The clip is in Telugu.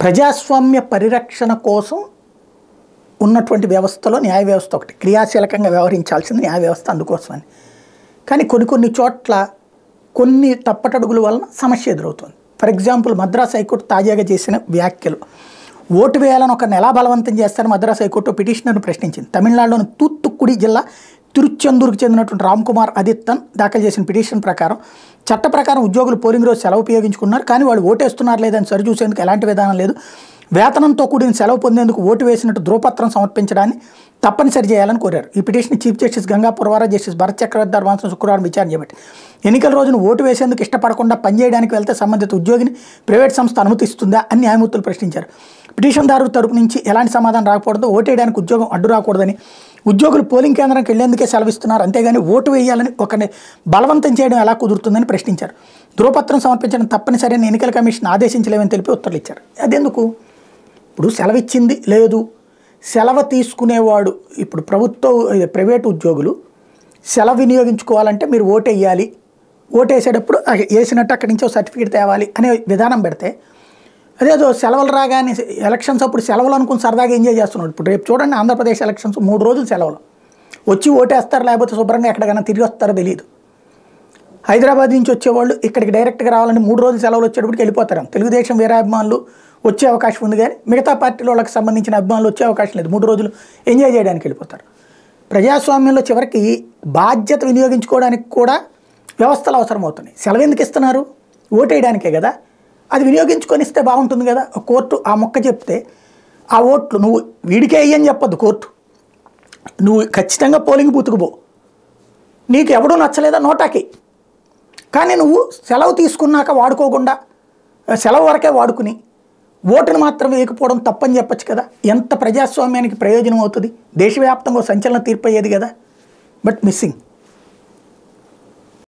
ప్రజాస్వామ్య పరిరక్షణ కోసం ఉన్నటువంటి వ్యవస్థలో న్యాయ వ్యవస్థ ఒకటి క్రియాశీలకంగా వ్యవహరించాల్సింది న్యాయ వ్యవస్థ అందుకోసమని. కానీ కొన్ని చోట్ల కొన్ని తప్పటడుగుల వలన సమస్య ఎదురవుతుంది. ఫర్ ఎగ్జాంపుల్ మద్రాస్ హైకోర్టు తాజాగా చేసిన వ్యాఖ్యలు, ఓటు వేయాలని ఒక నెల బలవంతం చేస్తారని మద్రాస్ హైకోర్టు పిటిషనర్ను ప్రశ్నించింది. తమిళనాడులోని తూత్తుక్కుడి జిల్లా తిరుచెందూరుకు చెందినటువంటి రామ్ కుమార్ ఆదిత్తన్ దాఖలు చేసిన పిటిషన్ ప్రకారం చట్ట ప్రకారం ఉద్యోగులు పోలింగ్ రోజు సెలవు ఉపయోగించుకున్నారు, కానీ వాళ్ళు ఓటేస్తున్నారు లేదని సరిచూసేందుకు ఎలాంటి విధానం లేదు. వేతనంతో కూడిన సెలవు పొందేందుకు ఓటు వేసినట్టు ధృవపత్రం సమర్పించడాన్ని తప్పనిసరి చేయాలని కోరారు. ఈ petition chief justice Gangapurwala, justice Bharat Chakravarthy ధర్మాసనం శుక్రవారం విచారణ చేపట్టి ఎన్నికల రోజున ఓటు వేసేందుకు ఇష్టపడకుండా పనిచేయడానికి వెళ్తే సంబంధిత ఉద్యోగిని ప్రైవేట్ సంస్థ అనుమతిస్తుందా అని న్యాయమూర్తులు ప్రశ్నించారు. పిటిషన్దారు తరపు నుంచి ఎలాంటి సమాధానం రాకపోవడంతో ఓటు వేయడానికి ఉద్యోగం అడ్డు రాకూడదని, ఉద్యోగులు పోలింగ్ కేంద్రానికి వెళ్లేందుకే సెలవిస్తున్నారు, అంతేగాని ఓటు వేయాలని ఒకరిని బలవంతం చేయడం ఎలా కుదురుతుందని ప్రశ్నించారు. ధృవపత్రం సమర్పించడం తప్పనిసరి అని ఎన్నికల కమిషన్ ఆదేశించలేమని తెలిపి ఉత్తర్వులు ఇచ్చారు. అదెందుకు? ఇప్పుడు సెలవు ఇచ్చింది లేదు, సెలవు తీసుకునేవాడు ఇప్పుడు ప్రైవేటు ఉద్యోగులు సెలవు వినియోగించుకోవాలంటే మీరు ఓటు వేయాలి, ఓటు వేసేటప్పుడు వేసినట్టు అక్కడి నుంచి సర్టిఫికేట్ తేవాలి అనే విధానం పెడితే, అదేదో సెలవులు రాగానే ఎలక్షన్స్ అప్పుడు సెలవులు అనుకుని సరదాగా ఎంజాయ్ చేస్తున్నాడు. ఇప్పుడు రేపు చూడండి ఆంధ్రప్రదేశ్ ఎలక్షన్స్ 3 రోజులు సెలవులు, వచ్చి ఓటేస్తారు లేకపోతే శుభ్రంగా ఎక్కడికైనా తిరిగి వస్తారో తెలియదు. హైదరాబాద్ నుంచి వచ్చేవాళ్ళు ఇక్కడికి డైరెక్ట్గా రావాలని 3 రోజులు సెలవులు వచ్చేటప్పటికి వెళ్ళిపోతారు. తెలుగుదేశం వీరాభిమానులు వచ్చే అవకాశం ఉంది, కానీ మిగతా పార్టీల వాళ్ళకి సంబంధించిన అభిమానులు వచ్చే అవకాశం లేదు. 3 రోజులు ఎంజాయ్ చేయడానికి వెళ్ళిపోతారు. ప్రజాస్వామ్యంలో చివరికి బాధ్యత వినియోగించుకోవడానికి కూడా వ్యవస్థలు అవసరం అవుతున్నాయి. సెలవు ఎందుకు ఇస్తున్నారు? ఓటేయడానికే కదా. అది వినియోగించుకొని ఇస్తే బాగుంటుంది కదా. కోర్టు ఆ మొక్క చెప్తే ఆ ఓట్లు నువ్వు వీడికే అయ్యని చెప్పొద్దు కోర్టు, నువ్వు ఖచ్చితంగా పోలింగ్ బూత్కు పో, నీకు ఎవడూ నచ్చలేదా నోటాకి, కానీ నువ్వు సెలవు తీసుకున్నాక వాడుకోకుండా సెలవు వరకే వాడుకుని ఓటును మాత్రం వేయకపోవడం తప్పని చెప్పచ్చు కదా. ఎంత ప్రజాస్వామ్యానికి ప్రయోజనం అవుతుంది? దేశవ్యాప్తంగా సంచలన తీర్పు అయ్యేది కదా. But missing.